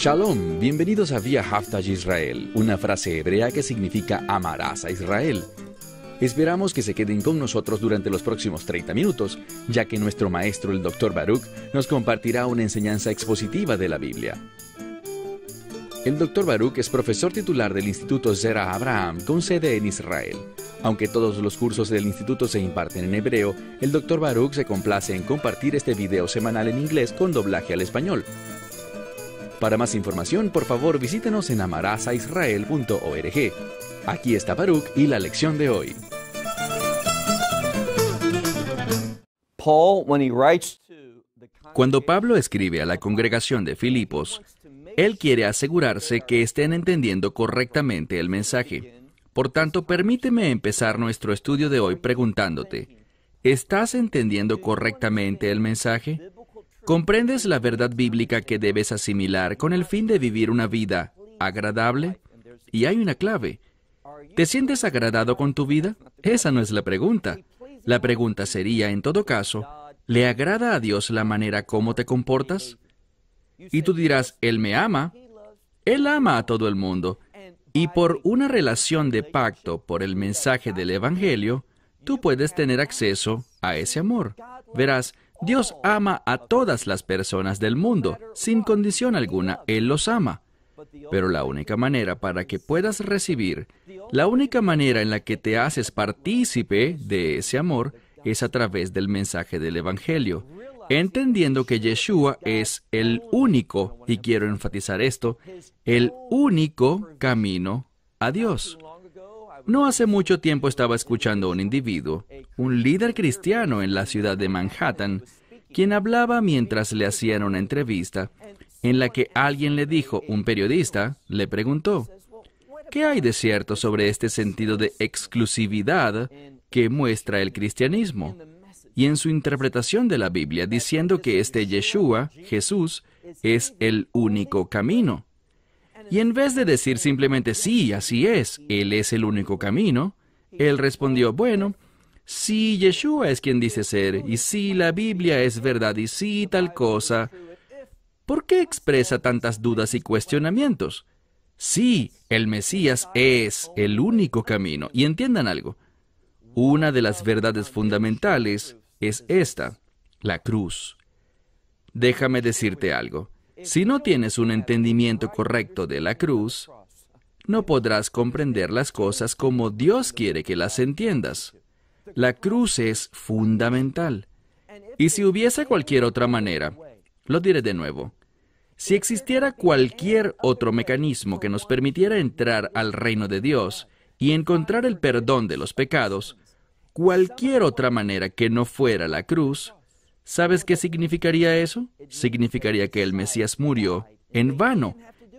Shalom, bienvenidos a Vía Haftaj Israel, una frase hebrea que significa amarás a Israel. Esperamos que se queden con nosotros durante los próximos 30 minutos, ya que nuestro maestro, el Dr. Baruch, nos compartirá una enseñanza expositiva de la Biblia. El Dr. Baruch es profesor titular del Instituto Zera Abraham, con sede en Israel. Aunque todos los cursos del instituto se imparten en hebreo, el Dr. Baruch se complace en compartir este video semanal en inglés con doblaje al español. Para más información, por favor, visítenos en amarazaisrael.org. Aquí está Baruch y la lección de hoy. Cuando Pablo escribe a la congregación de Filipos, él quiere asegurarse que estén entendiendo correctamente el mensaje. Por tanto, permíteme empezar nuestro estudio de hoy preguntándote, ¿estás entendiendo correctamente el mensaje? ¿Comprendes la verdad bíblica que debes asimilar con el fin de vivir una vida agradable? Y hay una clave. ¿Te sientes agradado con tu vida? Esa no es la pregunta. La pregunta sería, en todo caso, ¿le agrada a Dios la manera como te comportas? Y tú dirás, Él me ama. Él ama a todo el mundo. Y por una relación de pacto por el mensaje del Evangelio, tú puedes tener acceso a ese amor. Verás, Dios ama a todas las personas del mundo, sin condición alguna, Él los ama. Pero la única manera para que puedas recibir, la única manera en la que te haces partícipe de ese amor, es a través del mensaje del Evangelio, entendiendo que Yeshua es el único, y quiero enfatizar esto, el único camino a Dios. No hace mucho tiempo estaba escuchando a un individuo, un líder cristiano en la ciudad de Manhattan, quien hablaba mientras le hacían una entrevista, en la que alguien le dijo, un periodista, le preguntó, ¿qué hay de cierto sobre este sentido de exclusividad que muestra el cristianismo? Y en su interpretación de la Biblia, diciendo que este Yeshua, Jesús, es el único camino. Y en vez de decir simplemente, sí, así es, Él es el único camino, él respondió, bueno, si Yeshua es quien dice ser, y si la Biblia es verdad, y si tal cosa, ¿por qué expresa tantas dudas y cuestionamientos? Sí, el Mesías es el único camino. Y entiendan algo, una de las verdades fundamentales es esta, la cruz. Déjame decirte algo. Si no tienes un entendimiento correcto de la cruz, no podrás comprender las cosas como Dios quiere que las entiendas. La cruz es fundamental. Y si hubiese cualquier otra manera, lo diré de nuevo, si existiera cualquier otro mecanismo que nos permitiera entrar al reino de Dios y encontrar el perdón de los pecados, cualquier otra manera que no fuera la cruz, ¿sabes qué significaría eso? Significaría que el Mesías murió en vano.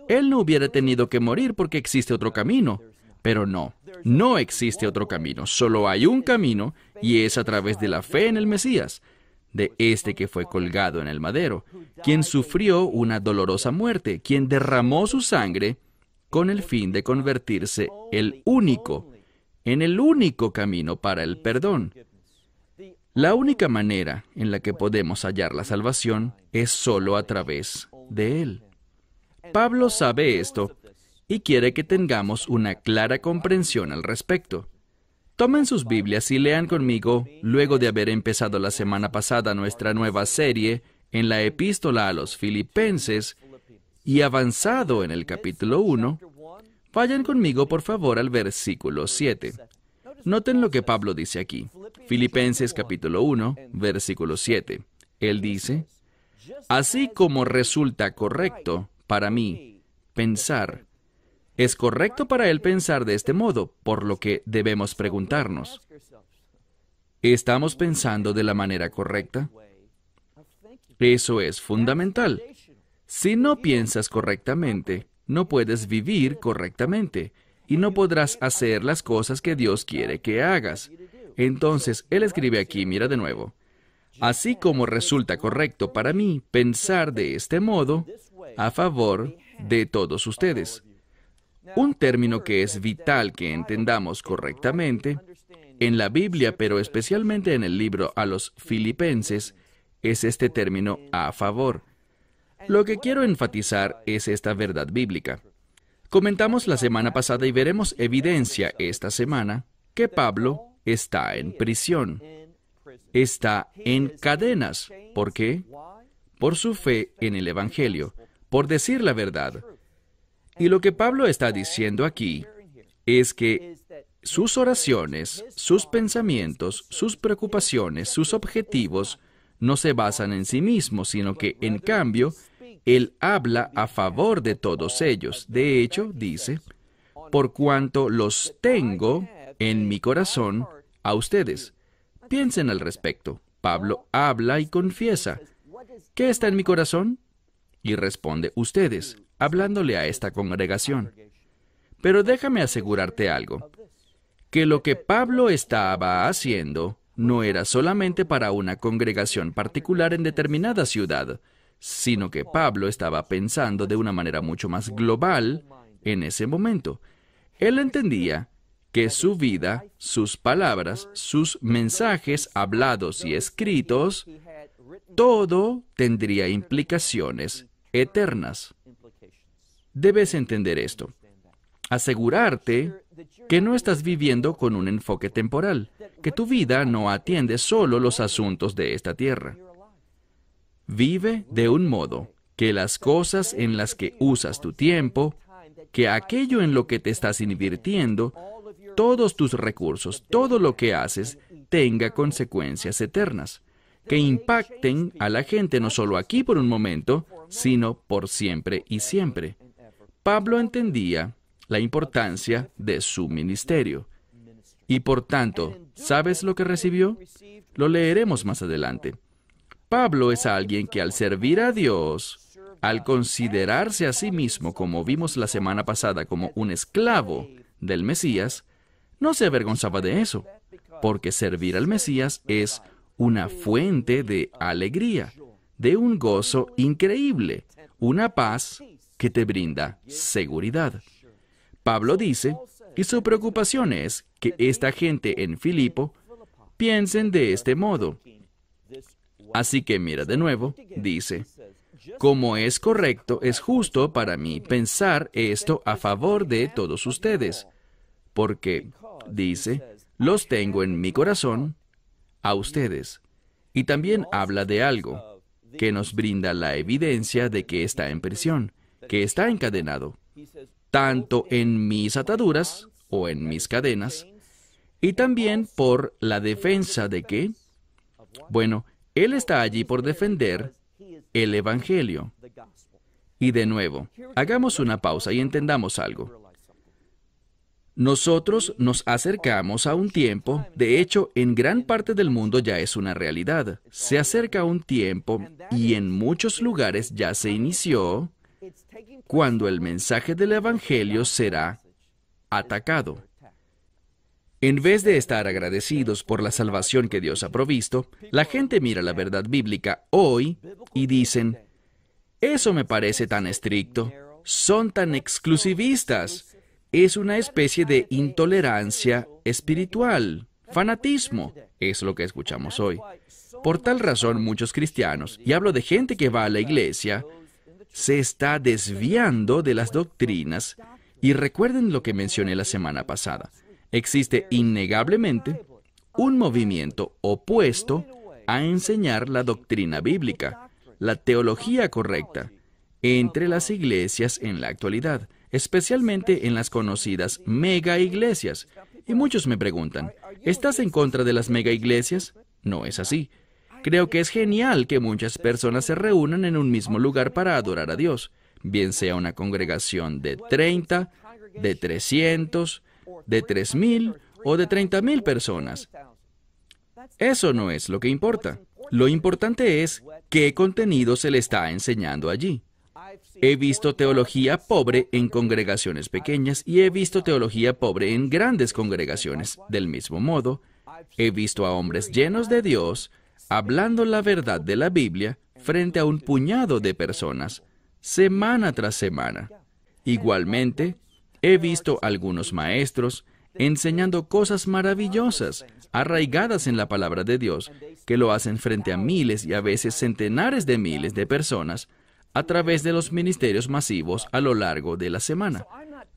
Él no hubiera tenido que morir porque existe otro camino. Pero no existe otro camino. Solo hay un camino y es a través de la fe en el Mesías, de este que fue colgado en el madero, quien sufrió una dolorosa muerte, quien derramó su sangre con el fin de convertirse en el único camino para el perdón. La única manera en la que podemos hallar la salvación es solo a través de Él. Pablo sabe esto y quiere que tengamos una clara comprensión al respecto. Tomen sus Biblias y lean conmigo, luego de haber empezado la semana pasada nuestra nueva serie en la Epístola a los Filipenses y avanzado en el capítulo 1, vayan conmigo por favor al versículo 7. Noten lo que Pablo dice aquí. Filipenses capítulo 1, versículo 7. Él dice, así como resulta correcto para mí pensar, es correcto para él pensar de este modo, por lo que debemos preguntarnos, ¿estamos pensando de la manera correcta? Eso es fundamental. Si no piensas correctamente, no puedes vivir correctamente y no podrás hacer las cosas que Dios quiere que hagas. Entonces, él escribe aquí, mira de nuevo, así como resulta correcto para mí pensar de este modo a favor de todos ustedes. Un término que es vital que entendamos correctamente en la Biblia, pero especialmente en el libro a los Filipenses, es este término a favor. Lo que quiero enfatizar es esta verdad bíblica. Comentamos la semana pasada y veremos evidencia esta semana que Pablo está en prisión. Está en cadenas. ¿Por qué? Por su fe en el Evangelio, por decir la verdad. Y lo que Pablo está diciendo aquí es que sus oraciones, sus pensamientos, sus preocupaciones, sus objetivos no se basan en sí mismos, sino que, en cambio, él habla a favor de todos ellos. De hecho, dice, por cuanto los tengo en mi corazón a ustedes. Piensen al respecto. Pablo habla y confiesa. ¿Qué está en mi corazón? Y responde, ustedes, hablándole a esta congregación. Pero déjame asegurarte algo, que lo que Pablo estaba haciendo no era solamente para una congregación particular en determinada ciudad, sino que Pablo estaba pensando de una manera mucho más global en ese momento. Él entendía que su vida, sus palabras, sus mensajes hablados y escritos, todo tendría implicaciones eternas. Debes entender esto. Asegurarte que no estás viviendo con un enfoque temporal, que tu vida no atiende solo los asuntos de esta tierra. Vive de un modo que las cosas en las que usas tu tiempo, que aquello en lo que te estás invirtiendo, todos tus recursos, todo lo que haces, tenga consecuencias eternas, que impacten a la gente no solo aquí por un momento, sino por siempre y siempre. Pablo entendía la importancia de su ministerio. Y por tanto, ¿sabes lo que recibió? Lo leeremos más adelante. Pablo es alguien que al servir a Dios, al considerarse a sí mismo, como vimos la semana pasada, como un esclavo del Mesías, no se avergonzaba de eso, porque servir al Mesías es una fuente de alegría, de un gozo increíble, una paz que te brinda seguridad. Pablo dice, y su preocupación es que esta gente en Filipo piensen de este modo. Así que mira de nuevo, dice, como es correcto, es justo para mí pensar esto a favor de todos ustedes, porque, dice, los tengo en mi corazón a ustedes. Y también habla de algo que nos brinda la evidencia de que está en prisión, que está encadenado, tanto en mis ataduras o en mis cadenas, y también por la defensa de que, bueno, él está allí por defender el Evangelio. Y de nuevo, hagamos una pausa y entendamos algo. Nosotros nos acercamos a un tiempo, de hecho, en gran parte del mundo ya es una realidad. Se acerca un tiempo, y en muchos lugares ya se inició, cuando el mensaje del Evangelio será atacado. En vez de estar agradecidos por la salvación que Dios ha provisto, la gente mira la verdad bíblica hoy y dicen, eso me parece tan estricto, son tan exclusivistas, es una especie de intolerancia espiritual, fanatismo, es lo que escuchamos hoy. Por tal razón, muchos cristianos, y hablo de gente que va a la iglesia, se está desviando de las doctrinas, y recuerden lo que mencioné la semana pasada. Existe innegablemente un movimiento opuesto a enseñar la doctrina bíblica, la teología correcta, entre las iglesias en la actualidad, especialmente en las conocidas mega iglesias. Y muchos me preguntan, ¿estás en contra de las mega iglesias? No es así. Creo que es genial que muchas personas se reúnan en un mismo lugar para adorar a Dios, bien sea una congregación de 30, de 300, de 3,000 o de 30,000 personas. Eso no es lo que importa. Lo importante es qué contenido se le está enseñando allí. He visto teología pobre en congregaciones pequeñas y he visto teología pobre en grandes congregaciones. Del mismo modo, he visto a hombres llenos de Dios hablando la verdad de la Biblia frente a un puñado de personas, semana tras semana. Igualmente, he visto algunos maestros enseñando cosas maravillosas, arraigadas en la palabra de Dios, que lo hacen frente a miles y a veces centenares de miles de personas, a través de los ministerios masivos a lo largo de la semana.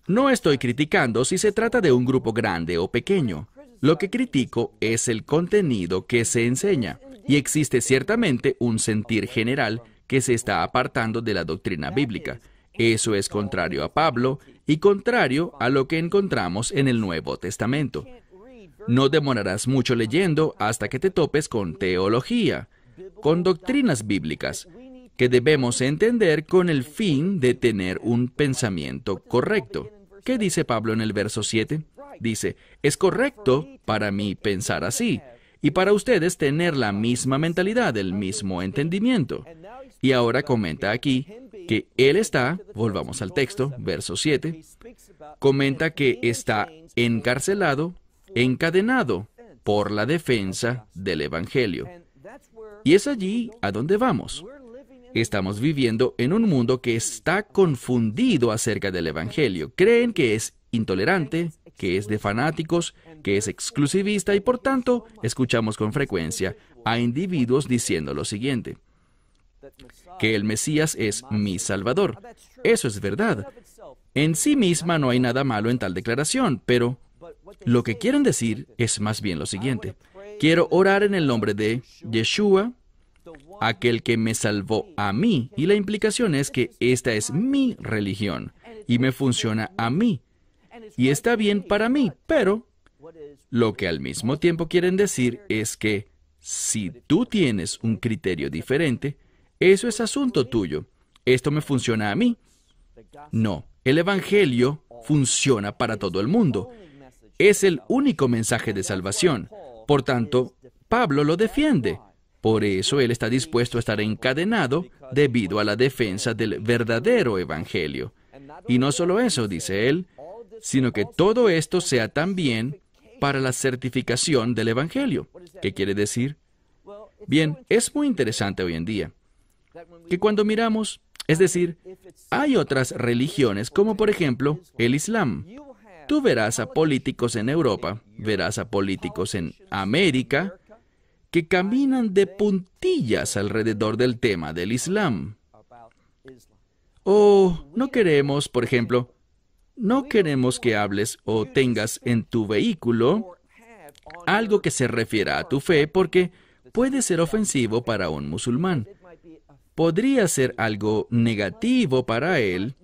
No estoy criticando si se trata de un grupo grande o pequeño. Lo que critico es el contenido que se enseña, y existe ciertamente un sentir general que se está apartando de la doctrina bíblica. Eso es contrario a Pablo y contrario a lo que encontramos en el Nuevo Testamento. No demorarás mucho leyendo hasta que te topes con teología, con doctrinas bíblicas, que debemos entender con el fin de tener un pensamiento correcto. ¿Qué dice Pablo en el verso 7? Dice, es correcto para mí pensar así, y para ustedes tener la misma mentalidad, el mismo entendimiento. Y ahora comenta aquí que él está, volvamos al texto, verso 7, comenta que está encarcelado, encadenado por la defensa del Evangelio. Y es allí a donde vamos. Estamos viviendo en un mundo que está confundido acerca del Evangelio. Creen que es intolerante, que es de fanáticos, que es exclusivista y por tanto escuchamos con frecuencia a individuos diciendo lo siguiente, que el Mesías es mi Salvador. Eso es verdad. En sí misma no hay nada malo en tal declaración, pero lo que quieren decir es más bien lo siguiente. Quiero orar en el nombre de Yeshua, aquel que me salvó a mí, y la implicación es que esta es mi religión, y me funciona a mí, y está bien para mí, pero lo que al mismo tiempo quieren decir es que si tú tienes un criterio diferente, eso es asunto tuyo. Esto me funciona a mí. No, el Evangelio funciona para todo el mundo. Es el único mensaje de salvación. Por tanto, Pablo lo defiende. Por eso él está dispuesto a estar encadenado debido a la defensa del verdadero Evangelio. Y no solo eso, dice él, sino que todo esto sea también para la certificación del Evangelio. ¿Qué quiere decir? Bien, es muy interesante hoy en día que cuando miramos, es decir, hay otras religiones como por ejemplo el Islam. Tú verás a políticos en Europa, verás a políticos en América, que caminan de puntillas alrededor del tema del Islam. O no queremos, por ejemplo, no queremos que hables o tengas en tu vehículo algo que se refiera a tu fe porque puede ser ofensivo para un musulmán. Podría ser algo negativo para él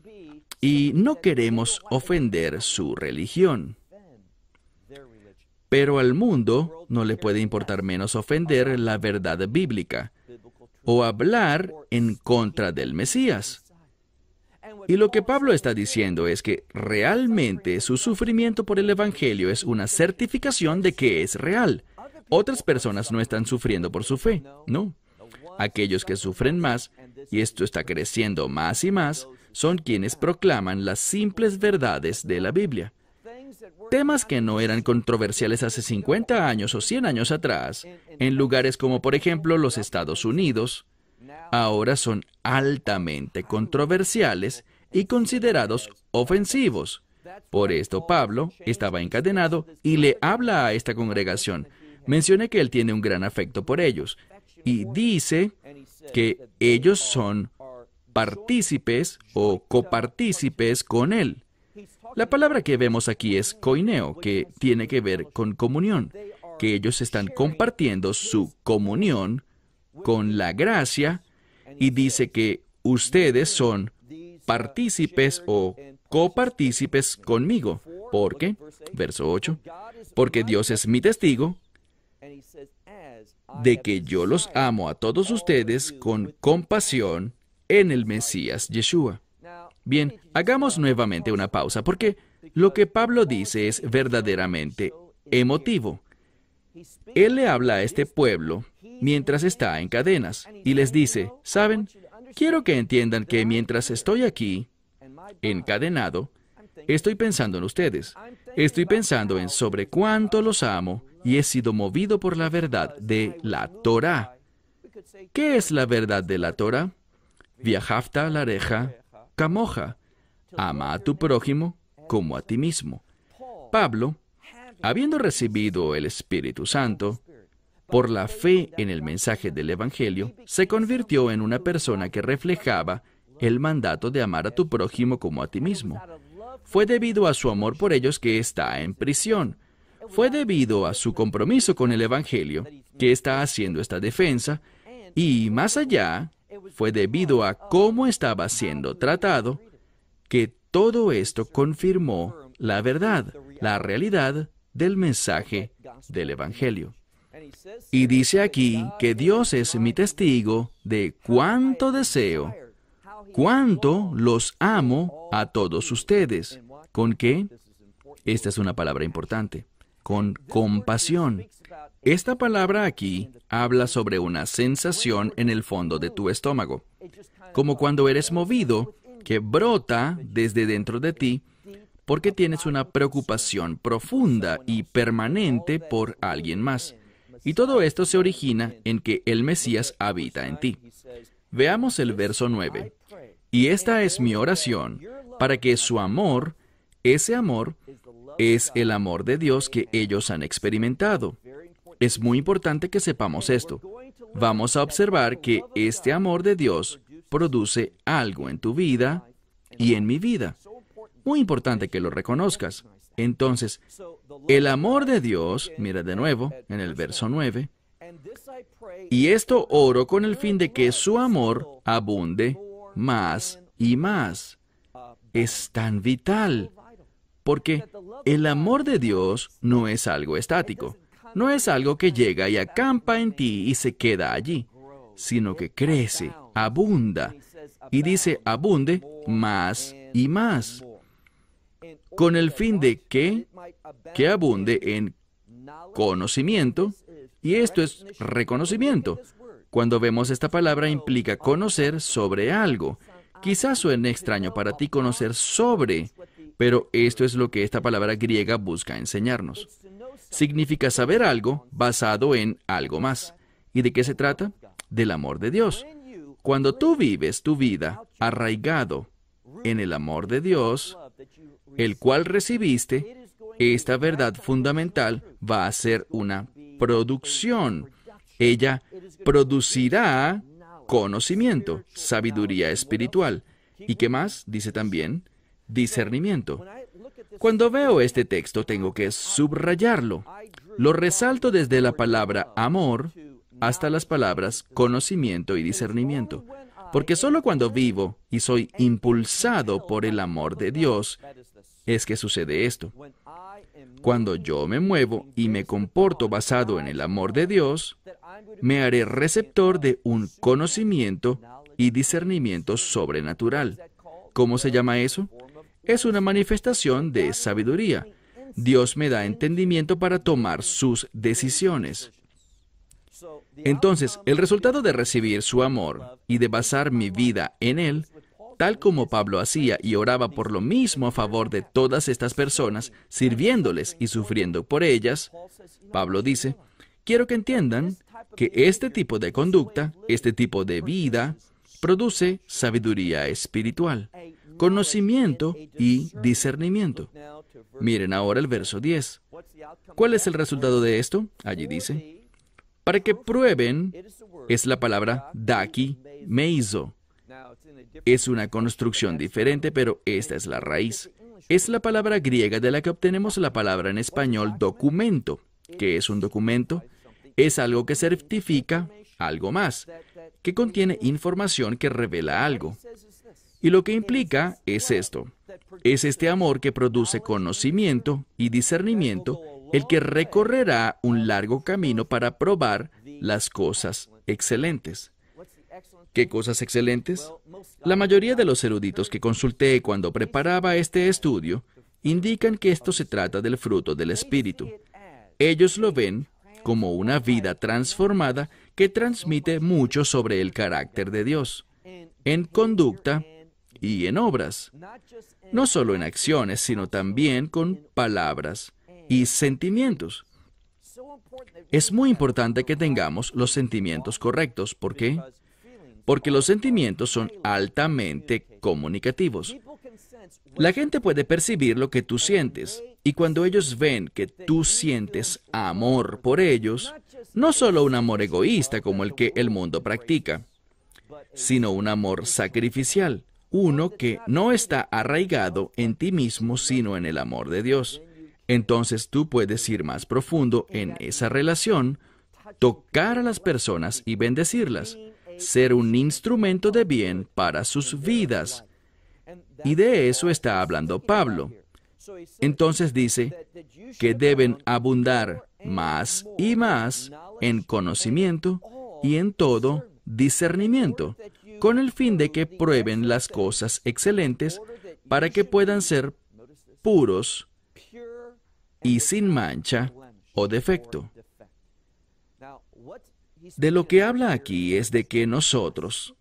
y no queremos ofender su religión. Pero al mundo no le puede importar menos ofender la verdad bíblica o hablar en contra del Mesías. Y lo que Pablo está diciendo es que realmente su sufrimiento por el Evangelio es una certificación de que es real. Otras personas no están sufriendo por su fe, no. Aquellos que sufren más, y esto está creciendo más y más, son quienes proclaman las simples verdades de la Biblia. Temas que no eran controversiales hace 50 años o 100 años atrás, en lugares como por ejemplo los Estados Unidos, ahora son altamente controversiales y considerados ofensivos. Por esto Pablo estaba encadenado y le habla a esta congregación. Mencioné que él tiene un gran afecto por ellos y dice que ellos son partícipes o copartícipes con él. La palabra que vemos aquí es koineo, que tiene que ver con comunión, que ellos están compartiendo su comunión con la gracia, y dice que ustedes son partícipes o copartícipes conmigo. ¿Por qué? Verso 8. Porque Dios es mi testigo de que yo los amo a todos ustedes con compasión en el Mesías Yeshua. Bien, hagamos nuevamente una pausa, porque lo que Pablo dice es verdaderamente emotivo. Él le habla a este pueblo mientras está en cadenas y les dice, ¿saben? Quiero que entiendan que mientras estoy aquí, encadenado, estoy pensando en ustedes. Estoy pensando en sobre cuánto los amo y he sido movido por la verdad de la Torá. ¿Qué es la verdad de la Torá? Viajafta lareja camoja. Ama a tu prójimo como a ti mismo. Pablo, habiendo recibido el Espíritu Santo, por la fe en el mensaje del Evangelio, se convirtió en una persona que reflejaba el mandato de amar a tu prójimo como a ti mismo. Fue debido a su amor por ellos que está en prisión. Fue debido a su compromiso con el Evangelio que está haciendo esta defensa. Y más allá, fue debido a cómo estaba siendo tratado que todo esto confirmó la verdad, la realidad del mensaje del Evangelio. Y dice aquí que Dios es mi testigo de cuánto deseo, cuánto los amo a todos ustedes. ¿Con qué? Esta es una palabra importante. Con compasión. Esta palabra aquí habla sobre una sensación en el fondo de tu estómago, como cuando eres movido, que brota desde dentro de ti, porque tienes una preocupación profunda y permanente por alguien más. Y todo esto se origina en que el Mesías habita en ti. Veamos el verso 9. Y esta es mi oración, para que su amor, ese amor, es el amor de Dios que ellos han experimentado. Es muy importante que sepamos esto. Vamos a observar que este amor de Dios produce algo en tu vida y en mi vida. Muy importante que lo reconozcas. Entonces, el amor de Dios, mira de nuevo en el verso 9, y esto oro con el fin de que su amor abunde más y más. Es tan vital, porque el amor de Dios no es algo estático. No es algo que llega y acampa en ti y se queda allí, sino que crece, abunda, y dice abunde más y más, con el fin de que abunde en conocimiento, y esto es reconocimiento. Cuando vemos esta palabra implica conocer sobre algo. Quizás suene extraño para ti conocer sobre, pero esto es lo que esta palabra griega busca enseñarnos. Significa saber algo basado en algo más. ¿Y de qué se trata? Del amor de Dios. Cuando tú vives tu vida arraigado en el amor de Dios, el cual recibiste, esta verdad fundamental va a ser una producción. Ella producirá conocimiento, sabiduría espiritual. ¿Y qué más? Dice también, discernimiento. Cuando veo este texto tengo que subrayarlo. Lo resalto desde la palabra amor hasta las palabras conocimiento y discernimiento. Porque solo cuando vivo y soy impulsado por el amor de Dios es que sucede esto. Cuando yo me muevo y me comporto basado en el amor de Dios, me haré receptor de un conocimiento y discernimiento sobrenatural. ¿Cómo se llama eso? Es una manifestación de sabiduría. Dios me da entendimiento para tomar sus decisiones. Entonces, el resultado de recibir su amor y de basar mi vida en Él, tal como Pablo hacía y oraba por lo mismo a favor de todas estas personas, sirviéndoles y sufriendo por ellas, Pablo dice, quiero que entiendan que este tipo de conducta, este tipo de vida, produce sabiduría espiritual, conocimiento y discernimiento. Miren ahora el verso 10. ¿Cuál es el resultado de esto? Allí dice, para que prueben, es la palabra daki meizo. Es una construcción diferente, pero esta es la raíz. Es la palabra griega de la que obtenemos la palabra en español documento. ¿Qué es un documento? Es algo que certifica algo más, que contiene información que revela algo. Y lo que implica es esto. Es este amor que produce conocimiento y discernimiento, el que recorrerá un largo camino para probar las cosas excelentes. ¿Qué cosas excelentes? La mayoría de los eruditos que consulté cuando preparaba este estudio indican que esto se trata del fruto del Espíritu. Ellos lo ven como una vida transformada que transmite mucho sobre el carácter de Dios, en conducta y en obras, no solo en acciones, sino también con palabras y sentimientos. Es muy importante que tengamos los sentimientos correctos. ¿Por qué? Porque los sentimientos son altamente comunicativos. La gente puede percibir lo que tú sientes, y cuando ellos ven que tú sientes amor por ellos, no solo un amor egoísta como el que el mundo practica, sino un amor sacrificial, uno que no está arraigado en ti mismo, sino en el amor de Dios. Entonces tú puedes ir más profundo en esa relación, tocar a las personas y bendecirlas, ser un instrumento de bien para sus vidas. Y de eso está hablando Pablo. Entonces dice que deben abundar más y más en conocimiento y en todo discernimiento, con el fin de que prueben las cosas excelentes para que puedan ser puros y sin mancha o defecto. De lo que habla aquí es de que nosotros,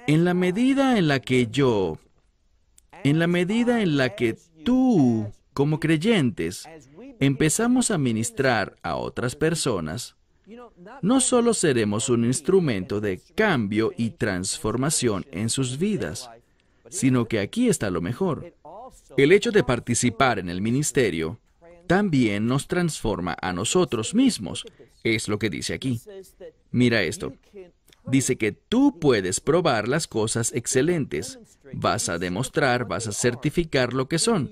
en la medida en la que tú, como creyentes, empezamos a ministrar a otras personas, no solo seremos un instrumento de cambio y transformación en sus vidas, sino que aquí está lo mejor. El hecho de participar en el ministerio también nos transforma a nosotros mismos. Es lo que dice aquí. Mira esto. Dice que tú puedes probar las cosas excelentes. Vas a demostrar, vas a certificar lo que son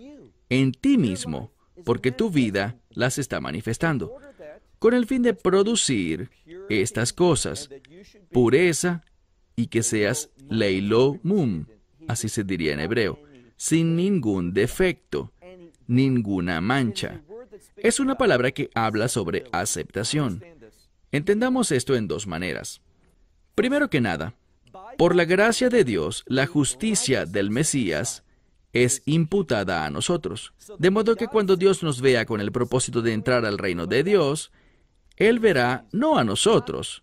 en ti mismo, porque tu vida las está manifestando, con el fin de producir estas cosas, pureza, y que seas leilo mum, así se diría en hebreo, sin ningún defecto, ninguna mancha. Es una palabra que habla sobre aceptación. Entendamos esto en dos maneras. Primero que nada, por la gracia de Dios, la justicia del Mesías es imputada a nosotros. De modo que cuando Dios nos vea con el propósito de entrar al reino de Dios, Él verá no a nosotros,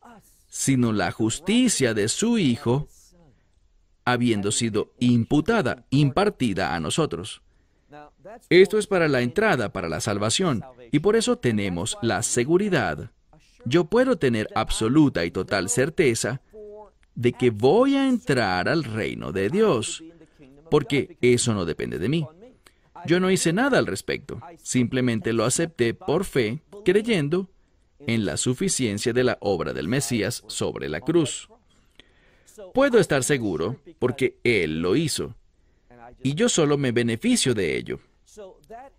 sino la justicia de su Hijo habiendo sido imputada, impartida a nosotros. Esto es para la entrada, para la salvación, y por eso tenemos la seguridad. Yo puedo tener absoluta y total certeza de que voy a entrar al reino de Dios, porque eso no depende de mí. Yo no hice nada al respecto, simplemente lo acepté por fe, creyendo en la suficiencia de la obra del Mesías sobre la cruz. Puedo estar seguro porque Él lo hizo, y yo solo me beneficio de ello.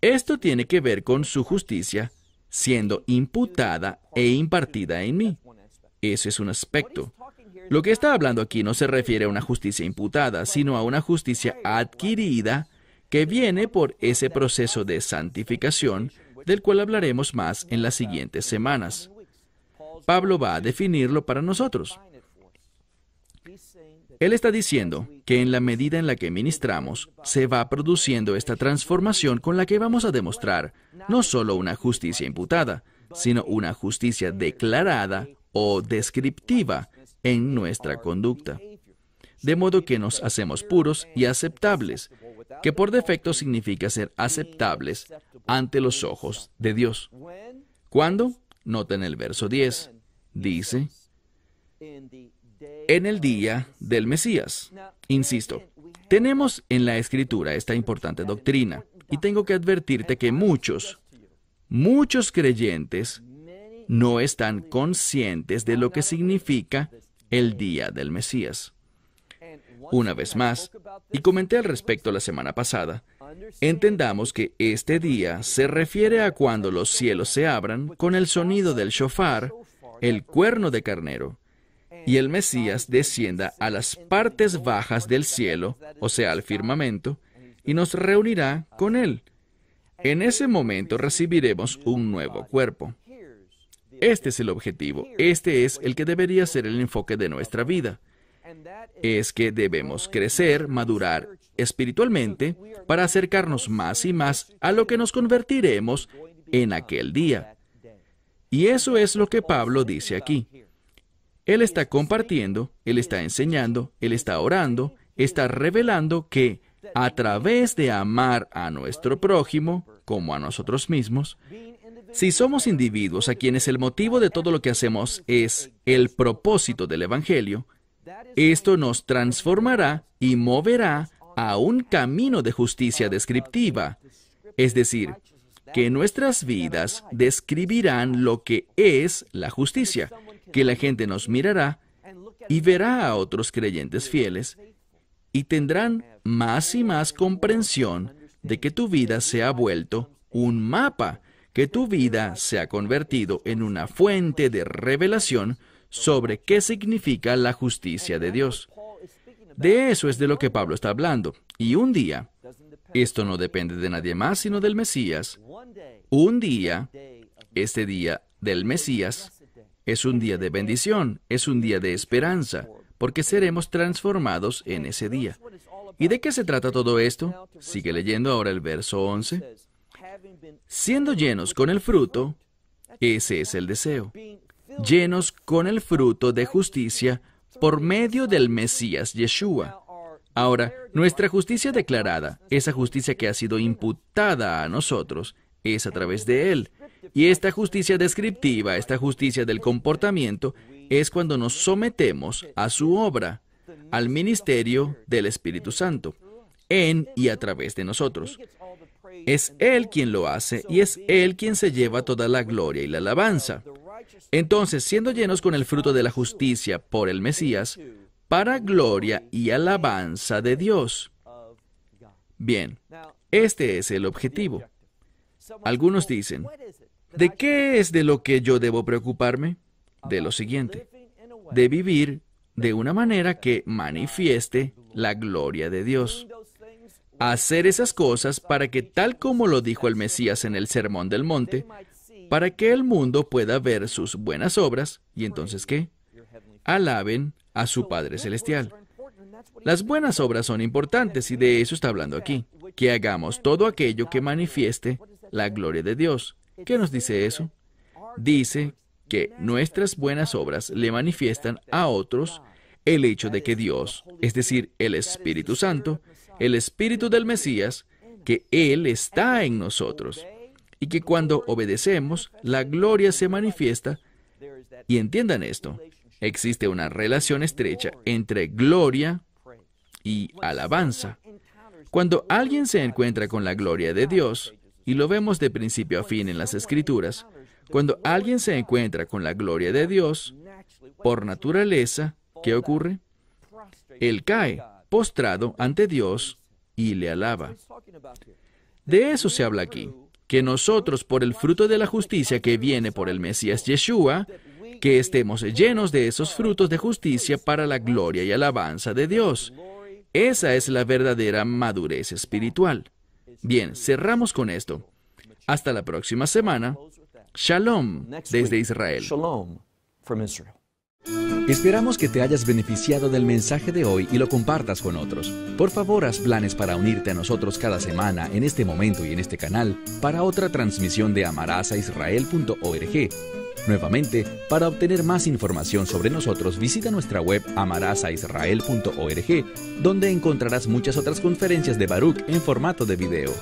Esto tiene que ver con su justicia siendo imputada e impartida en mí. Ese es un aspecto. Lo que está hablando aquí no se refiere a una justicia imputada, sino a una justicia adquirida que viene por ese proceso de santificación, del cual hablaremos más en las siguientes semanas. Pablo va a definirlo para nosotros. Él está diciendo que en la medida en la que ministramos, se va produciendo esta transformación con la que vamos a demostrar no solo una justicia imputada, sino una justicia declarada o descriptiva en nuestra conducta. De modo que nos hacemos puros y aceptables, que por defecto significa ser aceptables ante los ojos de Dios. ¿Cuándo? Nota en el verso 10. Dice, en el día del Mesías. Insisto, tenemos en la Escritura esta importante doctrina, y tengo que advertirte que muchos creyentes no están conscientes de lo que significa el día del Mesías. Una vez más, y comenté al respecto la semana pasada, entendamos que este día se refiere a cuando los cielos se abran con el sonido del shofar, el cuerno de carnero, y el Mesías descienda a las partes bajas del cielo, o sea, al firmamento, y nos reunirá con Él. En ese momento recibiremos un nuevo cuerpo. Este es el objetivo, este es el que debería ser el enfoque de nuestra vida. Es que debemos crecer, madurar espiritualmente para acercarnos más y más a lo que nos convertiremos en aquel día. Y eso es lo que Pablo dice aquí. Él está compartiendo, Él está enseñando, Él está orando, está revelando que a través de amar a nuestro prójimo, como a nosotros mismos, si somos individuos a quienes el motivo de todo lo que hacemos es el propósito del Evangelio, esto nos transformará y moverá a un camino de justicia descriptiva, es decir, que nuestras vidas describirán lo que es la justicia, que la gente nos mirará y verá a otros creyentes fieles y tendrán más y más comprensión de que tu vida se ha vuelto un mapa, que tu vida se ha convertido en una fuente de revelación sobre qué significa la justicia de Dios. De eso es de lo que Pablo está hablando. Y un día, esto no depende de nadie más sino del Mesías, un día, este día del Mesías, es un día de bendición, es un día de esperanza, porque seremos transformados en ese día. ¿Y de qué se trata todo esto? Sigue leyendo ahora el verso 11. Siendo llenos con el fruto, ese es el deseo. Llenos con el fruto de justicia por medio del Mesías Yeshua. Ahora, nuestra justicia declarada, esa justicia que ha sido imputada a nosotros, es a través de Él. Y esta justicia descriptiva, esta justicia del comportamiento, es cuando nos sometemos a su obra, al ministerio del Espíritu Santo, en y a través de nosotros. Es Él quien lo hace y es Él quien se lleva toda la gloria y la alabanza. Entonces, siendo llenos con el fruto de la justicia por el Mesías, para gloria y alabanza de Dios. Bien, este es el objetivo. Algunos dicen, ¿de qué es de lo que yo debo preocuparme? De lo siguiente, de vivir de una manera que manifieste la gloria de Dios. Hacer esas cosas para que, tal como lo dijo el Mesías en el Sermón del Monte, para que el mundo pueda ver sus buenas obras, y entonces ¿qué? Alaben a su Padre Celestial. Las buenas obras son importantes y de eso está hablando aquí, que hagamos todo aquello que manifieste la gloria de Dios. ¿Qué nos dice eso? Dice que nuestras buenas obras le manifiestan a otros el hecho de que Dios, es decir, el Espíritu Santo, el Espíritu del Mesías, que Él está en nosotros, y que cuando obedecemos, la gloria se manifiesta. Y entiendan esto, existe una relación estrecha entre gloria y alabanza. Cuando alguien se encuentra con la gloria de Dios, y lo vemos de principio a fin en las Escrituras, cuando alguien se encuentra con la gloria de Dios, por naturaleza, ¿qué ocurre? Él cae postrado ante Dios y le alaba. De eso se habla aquí, que nosotros, por el fruto de la justicia que viene por el Mesías Yeshua, que estemos llenos de esos frutos de justicia para la gloria y alabanza de Dios. Esa es la verdadera madurez espiritual. Bien, cerramos con esto. Hasta la próxima semana. Shalom desde Israel. Shalom from Israel. Esperamos que te hayas beneficiado del mensaje de hoy y lo compartas con otros. Por favor, haz planes para unirte a nosotros cada semana en este momento y en este canal para otra transmisión de amarazaisrael.org. Nuevamente, para obtener más información sobre nosotros, visita nuestra web amarazaisrael.org, donde encontrarás muchas otras conferencias de Baruch en formato de video.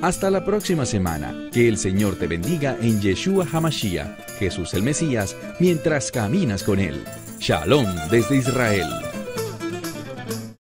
Hasta la próxima semana. Que el Señor te bendiga en Yeshua HaMashiach, Jesús el Mesías, mientras caminas con Él. Shalom desde Israel.